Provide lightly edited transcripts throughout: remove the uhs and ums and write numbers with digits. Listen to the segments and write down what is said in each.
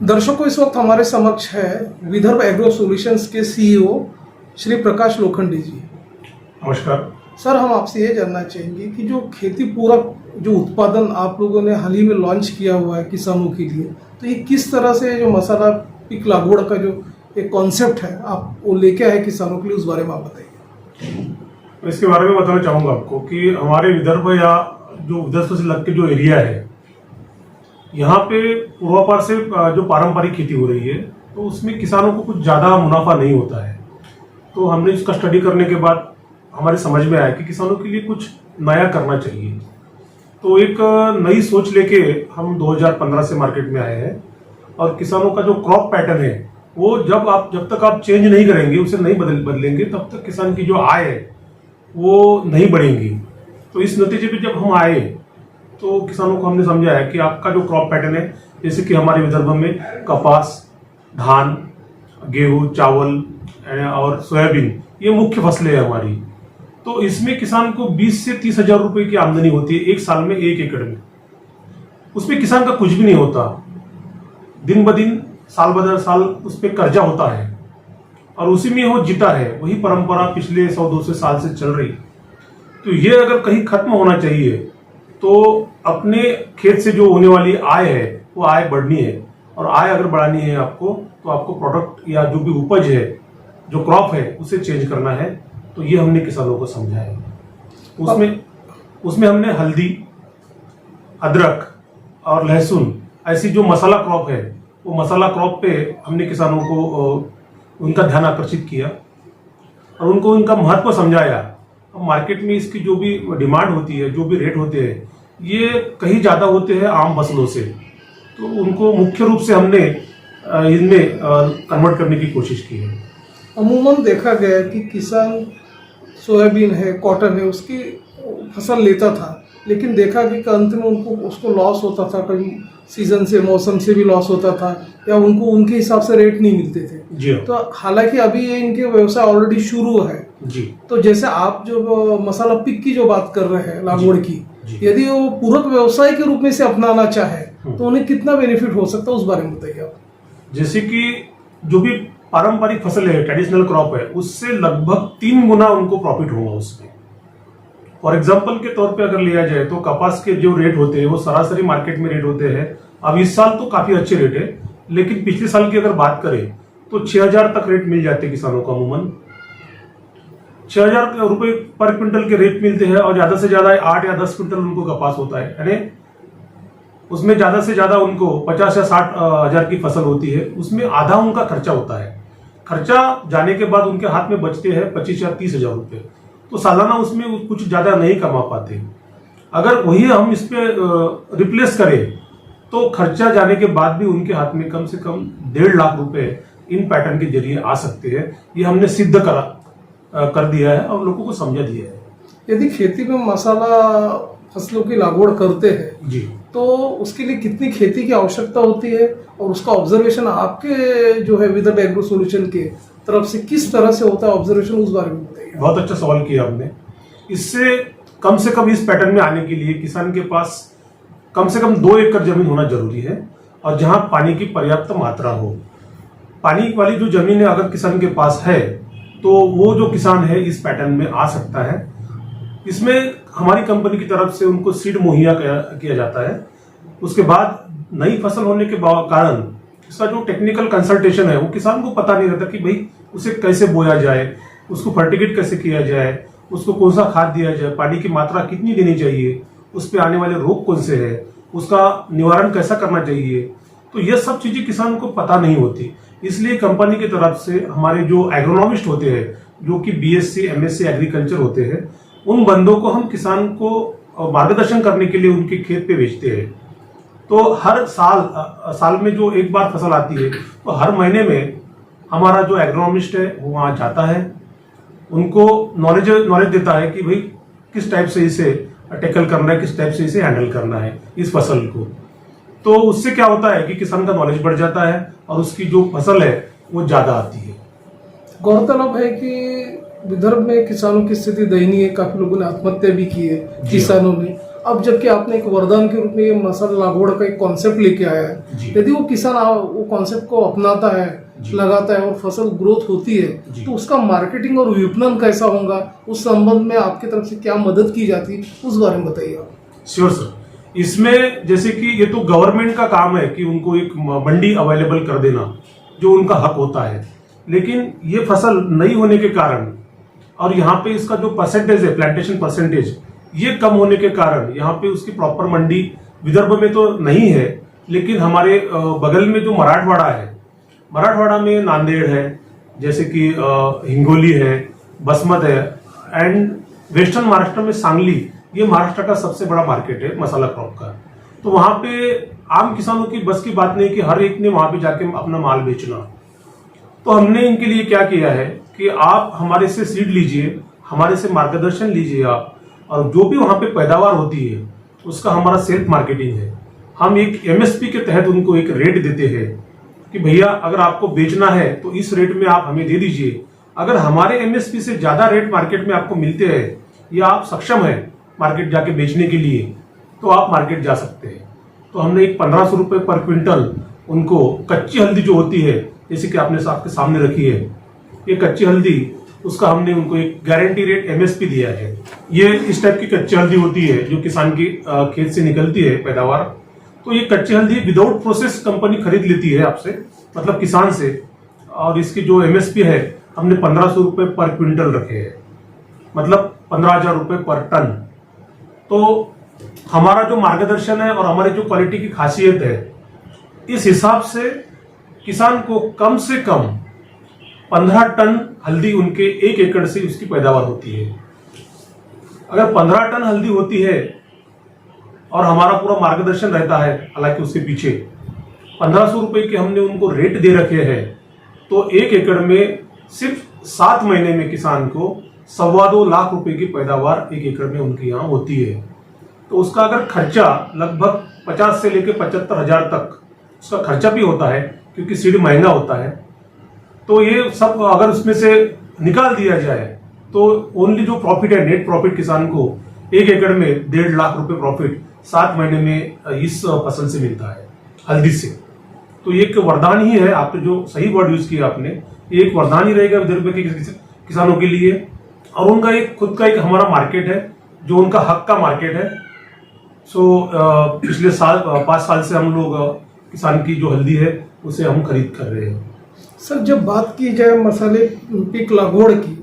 दर्शकों, इस वक्त हमारे समक्ष है विदर्भ एग्रो सॉल्यूशंस के सीईओ श्री प्रकाश लोखंडे जी। नमस्कार सर, हम आपसे ये जानना चाहेंगे कि जो खेती पूरक जो उत्पादन आप लोगों ने हाल ही में लॉन्च किया हुआ है किसानों के लिए, तो ये किस तरह से जो मसाला पीक लागवड़ का जो एक कॉन्सेप्ट है आप वो लेके आए किसानों के लिए, उस बारे में आप बताइए। इसके बारे में बताना चाहूंगा आपको कि हमारे विदर्भ या जो विदर्भ से लग के जो एरिया है, यहाँ पे पूर्वापार से जो पारंपरिक खेती हो रही है, तो उसमें किसानों को कुछ ज़्यादा मुनाफा नहीं होता है। तो हमने इसका स्टडी करने के बाद हमारे समझ में आया कि किसानों के लिए कुछ नया करना चाहिए। तो एक नई सोच लेके हम 2015 से मार्केट में आए हैं और किसानों का जो क्रॉप पैटर्न है वो जब तक आप चेंज नहीं करेंगे, उसे नहीं बदलेंगे, तब तक किसान की जो आय है वो नहीं बढ़ेंगी। तो इस नतीजे पे जब हम आए तो किसानों को हमने समझाया कि आपका जो क्रॉप पैटर्न है, जैसे कि हमारे विदर्भ में कपास, धान, गेहूं, चावल और सोयाबीन, ये मुख्य फसलें हैं हमारी। तो इसमें किसान को 20 से 30 हजार रुपए की आमदनी होती है एक साल में, 1 एकड़ में। उसमें किसान का कुछ भी नहीं होता, दिन ब दिन साल ब साल उस पर कर्जा होता है और उसी में वो जीता है। वही परंपरा पिछले 100-200 साल से चल रही। तो ये अगर कहीं खत्म होना चाहिए तो अपने खेत से जो होने वाली आय है वो आय बढ़नी है, और आय अगर बढ़ानी है आपको, तो आपको प्रोडक्ट या जो भी उपज है, जो क्रॉप है, उसे चेंज करना है। तो ये हमने किसानों को समझाया। उसमें हमने हल्दी, अदरक और लहसुन, ऐसी जो मसाला क्रॉप है, वो मसाला क्रॉप पे हमने किसानों को उनका ध्यान आकर्षित किया और उनको उनका महत्व समझाया। मार्केट में इसकी जो भी डिमांड होती है, जो भी रेट होते हैं, ये कहीं ज्यादा होते हैं आम फसलों से। तो उनको मुख्य रूप से हमने इनमें कन्वर्ट करने की कोशिश की है। अमूमन देखा गया है कि किसान सोयाबीन है, कॉटन है, उसकी फसल लेता था, लेकिन देखा कि अंत में उसको लॉस होता था। कभी सीजन से, मौसम से भी लॉस होता था, या उनको उनके हिसाब से रेट नहीं मिलते थे जी। तो हालांकि अभी ये इनके व्यवसाय ऑलरेडी शुरू है जी। तो जैसे आप जो मसाला पिक की जो बात कर रहे हैं लागवड़ की, यदि वो पूरक व्यवसाय के रूप में से अपनाना चाहे तो उन्हें कितना बेनिफिट हो सकता है, उस बारे में बताइए आप। जैसे कि जो भी पारंपरिक फसल है, ट्रेडिशनल क्रॉप है, उससे लगभग 3 गुना उनको प्रॉफिट होगा उसमें। फॉर एग्जाम्पल के तौर पे अगर लिया जाए तो कपास के जो रेट होते हैं वो सरासरी मार्केट में रेट होते हैं। अब इस साल तो काफी अच्छे रेट है, लेकिन पिछले साल की अगर बात करें तो 6000 तक रेट मिल जाते हैं किसानों को। अमूमन 6000 रुपए पर क्विंटल के रेट मिलते हैं, और ज्यादा से ज्यादा 8 या 10 क्विंटल उनको कपास होता है, यानी उसमें ज्यादा से ज्यादा उनको 50 या 60 हजार की फसल होती है। उसमें आधा उनका खर्चा होता है। खर्चा जाने के बाद उनके हाथ में बचते हैं 25 या 30 हजार रुपए। तो सालाना उसमें कुछ ज्यादा नहीं कमा पाते। अगर वही हम इस पे रिप्लेस करें तो खर्चा जाने के बाद भी उनके हाथ में कम से कम 1.5 लाख रुपए इन पैटर्न के जरिए आ सकते हैं। ये हमने सिद्ध कर दिया है और लोगों को समझा दिया है। यदि खेती में मसाला फसलों की लागवड़ करते हैं जी, तो उसके लिए कितनी खेती की आवश्यकता होती है, और उसका ऑब्जर्वेशन आपके जो है विदर्भ एग्रो सॉल्यूशन के तरफ से किस तरह से होता है ऑब्जर्वेशन, उस बारे में बताइए। बहुत अच्छा सवाल किया आपने। इससे कम इस पैटर्न में आने के लिए किसान के पास कम से कम 2 एकड़ जमीन होना जरूरी है, और जहां पानी की पर्याप्त मात्रा हो। पानी वाली जो जमीन है अगर किसान के पास है तो वो जो किसान है इस पैटर्न में आ सकता है। इसमें हमारी कंपनी की तरफ से उनको सीड मुहैया किया जाता है। उसके बाद नई फसल होने के कारण इसका जो टेक्निकल कंसल्टेशन है वो किसान को पता नहीं रहता कि भाई उसे कैसे बोया जाए, उसको फर्टिगेट कैसे किया जाए, उसको कौन सा खाद दिया जाए, पानी की मात्रा कितनी देनी चाहिए, उस पे आने वाले रोग कौन से है, उसका निवारण कैसा करना चाहिए। तो ये सब चीजें किसान को पता नहीं होती। इसलिए कंपनी की तरफ से हमारे जो एग्रोनॉमिस्ट होते हैं, जो कि BSc MSc एग्रीकल्चर होते हैं, उन बंदों को हम किसान को मार्गदर्शन करने के लिए उनके खेत पे भेजते हैं। तो हर साल में जो एक बार फसल आती है, तो हर महीने में हमारा जो एग्रोनॉमिस्ट है वो वहां जाता है, उनको नॉलेज देता है कि भाई किस टाइप से इसे टैकल करना है, किस टाइप से इसे हैंडल करना है इस फसल को। तो उससे क्या होता है कि किसान का नॉलेज बढ़ जाता है और उसकी जो फसल है वो ज्यादा आती है। गौरतलब है कि विदर्भ में किसानों की स्थिति दयनीय है, काफी लोगों ने आत्महत्या भी की है किसानों ने, अब जबकि आपने एक वरदान के रूप में ये मसाला लागवड़ का एक कॉन्सेप्ट लेके आया है, जी। यदि वो किसान वो कॉन्सेप्ट को अपनाता है, जी। लगाता है और फसल ग्रोथ होती है, जी। तो उसका मार्केटिंग और विपणन कैसा होगा, उस संबंध में आपकी तरफ से क्या मदद की जाती है, उस बारे में बताइए आप। Sure sir. इसमें जैसे कि ये तो गवर्नमेंट का काम है कि उनको एक मंडी अवेलेबल कर देना, जो उनका हक होता है। लेकिन ये फसल नहीं होने के कारण और यहाँ पे इसका जो परसेंटेज है, प्लांटेशन परसेंटेज, ये कम होने के कारण यहाँ पे उसकी प्रॉपर मंडी विदर्भ में तो नहीं है। लेकिन हमारे बगल में जो मराठवाड़ा है, मराठवाड़ा में नांदेड़ है, जैसे कि हिंगोली है, बसमत है, एंड वेस्टर्न महाराष्ट्र में सांगली, ये महाराष्ट्र का सबसे बड़ा मार्केट है मसाला क्रॉप का। तो वहां पे आम किसानों की बस की बात नहीं कि हर एक ने वहां पे जाके अपना माल बेचना। तो हमने इनके लिए क्या किया है कि आप हमारे से सीड लीजिए, हमारे से मार्गदर्शन लीजिए आप, और जो भी वहां पे पैदावार होती है उसका हमारा सेल्फ मार्केटिंग है। हम एक एमएसपी के तहत उनको एक रेट देते हैं कि भैया अगर आपको बेचना है तो इस रेट में आप हमें दे दीजिए। अगर हमारे एमएसपी से ज्यादा रेट मार्केट में आपको मिलते हैं या आप सक्षम है मार्केट जाके बेचने के लिए, तो आप मार्केट जा सकते हैं। तो हमने एक 1500 रुपए पर क्विंटल उनको कच्ची हल्दी जो होती है, जैसे कि आपने आपके सामने रखी है, ये कच्ची हल्दी, उसका हमने उनको एक गारंटी रेट एमएसपी दिया है। ये इस टाइप की कच्ची हल्दी होती है जो किसान की खेत से निकलती है पैदावार। तो ये कच्ची हल्दी विदाउट प्रोसेस कंपनी खरीद लेती है आपसे, मतलब किसान से, और इसकी जो एमएसपी है हमने 1500 रुपए पर क्विंटल रखे हैं, मतलब 15,000 रुपए पर टन। तो हमारा जो मार्गदर्शन है और हमारी जो क्वालिटी की खासियत है, इस हिसाब से किसान को कम से कम 15 टन हल्दी उनके 1 एकड़ से उसकी पैदावार होती है। अगर 15 टन हल्दी होती है और हमारा पूरा मार्गदर्शन रहता है, हालांकि उसके पीछे 1500 रुपए के हमने उनको रेट दे रखे हैं, तो 1 एकड़ में सिर्फ 7 महीने में किसान को 2.25 लाख रुपए की पैदावार 1 एकड़ में उनके यहाँ होती है। तो उसका अगर खर्चा लगभग 50 से लेकर 75,000 तक उसका खर्चा भी होता है, क्योंकि सीड महंगा होता है। तो ये सब अगर उसमें से निकाल दिया जाए तो ओनली जो प्रॉफिट है, नेट प्रॉफिट किसान को 1 एकड़ में 1.5 लाख रुपए प्रॉफिट 7 महीने में इस फसल से मिलता है, हल्दी से। तो ये एक वरदान ही है। आपने जो सही वर्ड यूज किया आपने, ये एक वरदान ही रहेगा विदर्भ के किसानों के लिए। और उनका एक खुद का एक हमारा मार्केट है, जो उनका हक का मार्केट है। पिछले 5 साल से हम लोग किसान की जो हल्दी है उसे हम खरीद कर रहे हैं। सर, जब बात की जाए मसाले पीक लागवड़ की,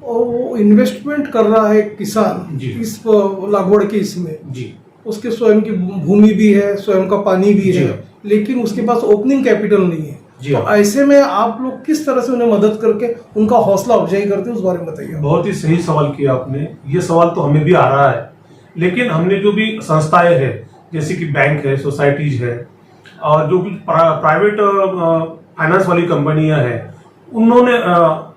और वो इन्वेस्टमेंट कर रहा है किसान इस लागवड़ के, इसमें जी, उसके स्वयं की भूमि भी है, स्वयं का पानी भी है, लेकिन उसके पास ओपनिंग कैपिटल नहीं है। तो ऐसे में आप लोग किस तरह से उन्हें मदद करके उनका हौसला अफजाई करते हैं, उस बारे में बताइए। बहुत ही सही सवाल किया आपने। ये सवाल तो हमें भी आ रहा है, लेकिन हमने जो भी संस्थाएं हैं, जैसे कि बैंक है, सोसाइटीज है, और जो भी प्राइवेट फाइनेंस वाली कंपनियां हैं, उन्होंने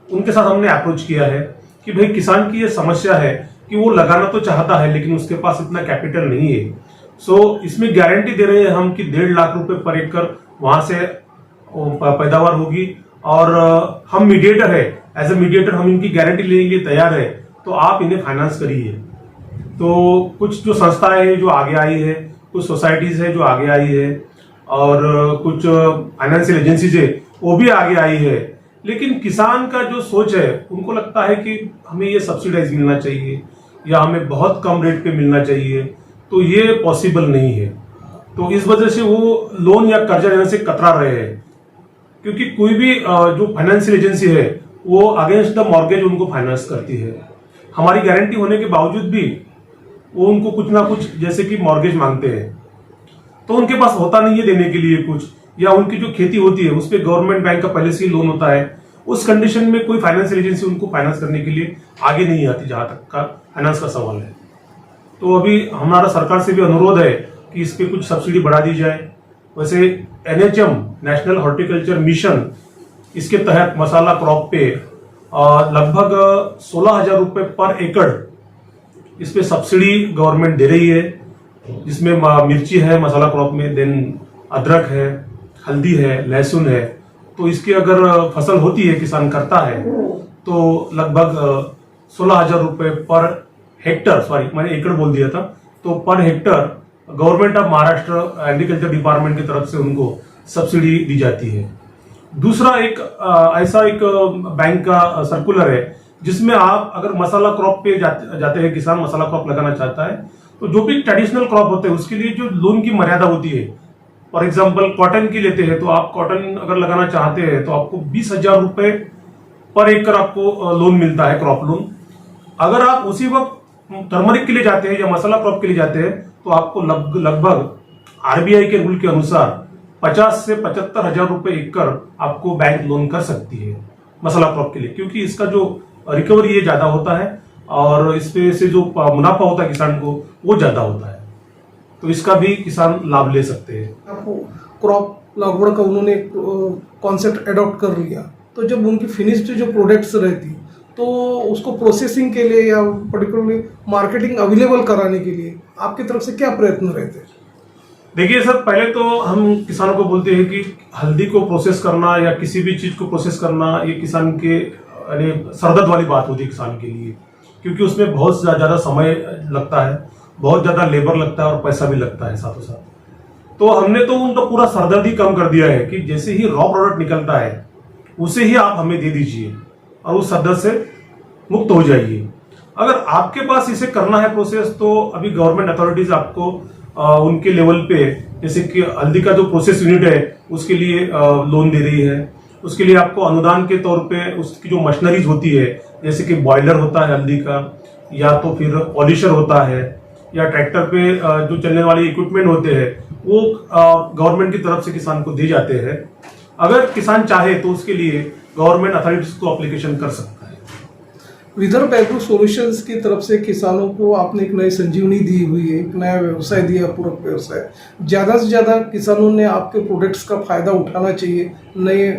उनके साथ हमने अप्रोच किया है कि भाई किसान की ये समस्या है कि वो लगाना तो चाहता है लेकिन उसके पास इतना कैपिटल नहीं है। इसमें गारंटी दे रहे हैं हम कि 1.5 लाख रुपए पर एकड़ वहां से पैदावार होगी, और हम मीडिएटर है, एज ए मीडिएटर हम इनकी गारंटी लेने के लिए तैयार है, तो आप इन्हें फाइनेंस करिए। तो कुछ जो संस्थाएं हैं जो आगे आई है, कुछ सोसाइटीज है जो आगे आई है, और कुछ फाइनेंशियल एजेंसीज है वो भी आगे आई है। लेकिन किसान का जो सोच है, उनको लगता है कि हमें ये सब्सिडाइज मिलना चाहिए या हमें बहुत कम रेट पे मिलना चाहिए, तो ये पॉसिबल नहीं है। तो इस वजह से वो लोन या कर्जा लेने से कतरा रहे हैं, क्योंकि कोई भी जो फाइनेंशियल एजेंसी है वो अगेंस्ट द मॉर्गेज उनको फाइनेंस करती है। हमारी गारंटी होने के बावजूद भी वो उनको कुछ ना कुछ, जैसे कि मॉर्गेज मांगते हैं, तो उनके पास होता नहीं है देने के लिए कुछ, या उनकी जो खेती होती है उस पर गवर्नमेंट बैंक का पहले से ही लोन होता है। उस कंडीशन में कोई फाइनेंशियल एजेंसी उनको फाइनेंस करने के लिए आगे नहीं आती, जहां तक का फाइनेंस का सवाल है। तो अभी हमारा सरकार से भी अनुरोध है कि इस पे कुछ सब्सिडी बढ़ा दी जाए। वैसे NHM, नेशनल हॉर्टिकल्चर मिशन, इसके तहत मसाला क्रॉप पे लगभग 16,000 रुपए पर एकड़ इस पे सब्सिडी गवर्नमेंट दे रही है, जिसमें मिर्ची है मसाला क्रॉप में, देन अदरक है, हल्दी है, लहसुन है। तो इसकी अगर फसल होती है, किसान करता है, तो लगभग 16,000 रुपए पर हेक्टर, सॉरी मैंने एकड़ बोल दिया था, तो per hectare government of Maharashtra agriculture department की तरफ से उनको सब्सिडी दी जाती है। दूसरा एक ऐसा एक बैंक का सर्कुलर है जिसमें आप अगर मसाला क्रॉप पे जाते हैं, किसान मसाला क्रॉप लगाना चाहता है, तो जो भी ट्रेडिशनल क्रॉप होते हैं उसके लिए जो लोन की मर्यादा होती है, फॉर एग्जांपल कॉटन की लेते हैं तो आप कॉटन अगर लगाना चाहते हैं तो आपको 20,000 रुपए पर एकड़ आपको लोन मिलता है, क्रॉप लोन। अगर आप उसी वक्त टर्मरिक के लिए जाते हैं या मसाला क्रॉप के लिए जाते हैं तो आपको लगभग आरबीआई के रूल के अनुसार 50 से 75,000 रुपए एकड़ आपको बैंक लोन कर सकती है मसाला क्रॉप के लिए, क्योंकि इसका जो रिकवरी ये ज्यादा होता है और इसमें से जो मुनाफा होता है किसान को वो ज्यादा होता है, तो इसका भी किसान लाभ ले सकते हैं। आपको क्रॉप लागवड़ का उन्होंने कॉन्सेप्ट एडॉप्ट कर लिया, तो जब उनकी फिनिश्ड जो प्रोडक्ट्स रहती तो उसको प्रोसेसिंग के लिए या पर्टिकुलरली मार्केटिंग अवेलेबल कराने के लिए आपकी तरफ से क्या प्रयत्न रहते हैं? देखिए सर, पहले तो हम किसानों को बोलते हैं कि हल्दी को प्रोसेस करना या किसी भी चीज को प्रोसेस करना ये किसान के सरदर्द वाली बात होती है किसान के लिए, क्योंकि उसमें बहुत ज्यादा समय लगता है, बहुत ज्यादा लेबर लगता है और पैसा भी लगता है साथों साथ। तो हमने तो उनका पूरा सरदर्द ही कम कर दिया है कि जैसे ही रॉ प्रोडक्ट निकलता है उसे ही आप हमें दे दीजिए और उस सरदर्द से मुक्त हो जाइए। अगर आपके पास इसे करना है प्रोसेस, तो अभी गवर्नमेंट अथॉरिटीज आपको उनके लेवल पे, जैसे कि हल्दी का जो प्रोसेस यूनिट है उसके लिए लोन दे रही है। उसके लिए आपको अनुदान के तौर पे उसकी जो मशीनरीज होती है, जैसे कि बॉयलर होता है हल्दी का, या तो फिर पॉलिशर होता है, या ट्रैक्टर पे जो चलने वाले इक्विपमेंट होते हैं, वो गवर्नमेंट की तरफ से किसान को दिए जाते हैं। अगर किसान चाहे तो उसके लिए गवर्नमेंट अथॉरिटीज को एप्लीकेशन कर सकता है। विदर्भ एग्रो सॉल्यूशंस की तरफ से किसानों को आपने एक नई संजीवनी दी हुई है, एक नया व्यवसाय दिया, पूरक व्यवसाय। ज़्यादा से ज़्यादा किसानों ने आपके प्रोडक्ट्स का फायदा उठाना चाहिए, नए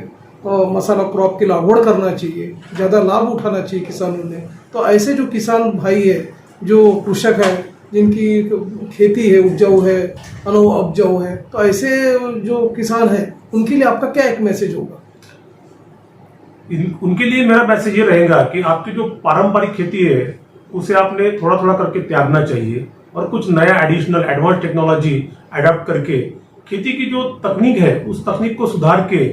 मसाला क्रॉप की लागवड़ करना चाहिए, ज़्यादा लाभ उठाना चाहिए किसानों ने। तो ऐसे जो किसान भाई है, जो कृषक है, जिनकी खेती है, उपजाऊ है, उपजाऊ है, तो ऐसे जो किसान है उनके लिए आपका क्या एक मैसेज होगा? उनके लिए मेरा मैसेज ये रहेगा कि आपकी जो पारंपरिक खेती है उसे आपने थोड़ा थोड़ा करके त्यागना चाहिए और कुछ नया एडिशनल एडवांस टेक्नोलॉजी अडॉप्ट करके खेती की जो तकनीक है उस तकनीक को सुधार के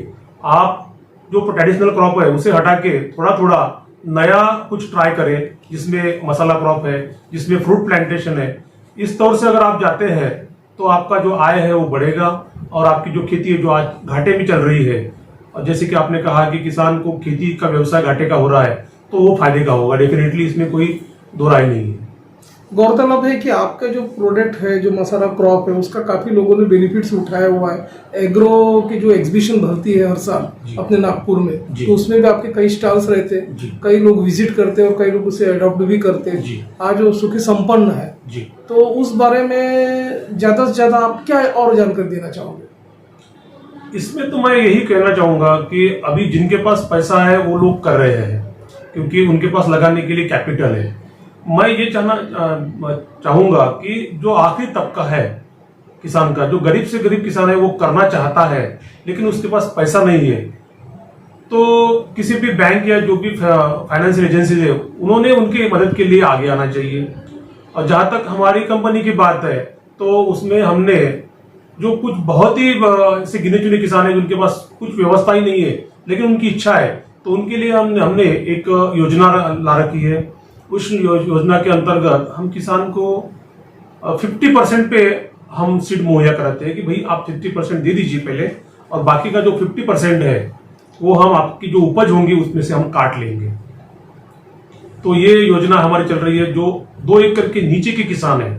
आप जो ट्रेडिशनल क्रॉप है उसे हटा के थोड़ा थोड़ा नया कुछ ट्राई करें, जिसमें मसाला क्रॉप है, जिसमें फ्रूट प्लांटेशन है। इस तौर से अगर आप जाते हैं तो आपका जो आय है वो बढ़ेगा और आपकी जो खेती है जो आज घाटे में चल रही है, और जैसे कि आपने कहा कि किसान को खेती का व्यवसाय घाटे का हो रहा है, तो वो फायदे का होगा डेफिनेटली, इसमें कोई दो राय नहीं है। गौरतलब है कि आपका जो प्रोडक्ट है, जो मसाला क्रॉप है, उसका काफी लोगों ने बेनिफिट्स उठाया हुआ है। एग्रो की जो एग्जीबिशन भरती है हर साल अपने नागपुर में, तो उसमें भी आपके कई स्टॉल्स रहते हैं, कई लोग विजिट करते हैं और कई लोग उसे अडॉप्ट भी करते हैं। आज वो सुखी संपन्न है, तो उस बारे में ज्यादा से ज्यादा आप क्या और जानकारी देना चाहोगे? इसमें तो मैं यही कहना चाहूंगा कि अभी जिनके पास पैसा है वो लोग कर रहे हैं, क्योंकि उनके पास लगाने के लिए कैपिटल है। मैं ये चाहूंगा कि जो आखिरी तबका है किसान का, जो गरीब से गरीब किसान है, वो करना चाहता है लेकिन उसके पास पैसा नहीं है, तो किसी भी बैंक या जो भी फाइनेंशियल एजेंसी है उन्होंने उनकी मदद के लिए आगे आना चाहिए। और जहां तक हमारी कंपनी की बात है तो उसमें हमने जो कुछ बहुत ही ऐसे गिने चुने किसान है जिनके पास कुछ व्यवस्था ही नहीं है लेकिन उनकी इच्छा है, तो उनके लिए हमने एक योजना ला रखी है। उस योजना के अंतर्गत हम किसान को 50% पे हम सीड मुहैया कराते हैं कि भाई आप 50% दे दीजिए पहले, और बाकी का जो 50% है वो हम आपकी जो उपज होंगी उसमें से हम काट लेंगे। तो ये योजना हमारी चल रही है। जो 2 एकड़ के नीचे के किसान है,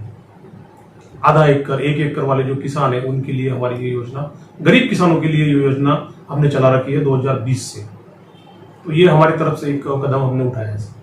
आधा एकड़ 1 एकड़ वाले जो किसान है, उनके लिए हमारी ये योजना, गरीब किसानों के लिए ये योजना हमने चला रखी है 2020 से। तो ये हमारी तरफ से एक कदम हमने उठाया है।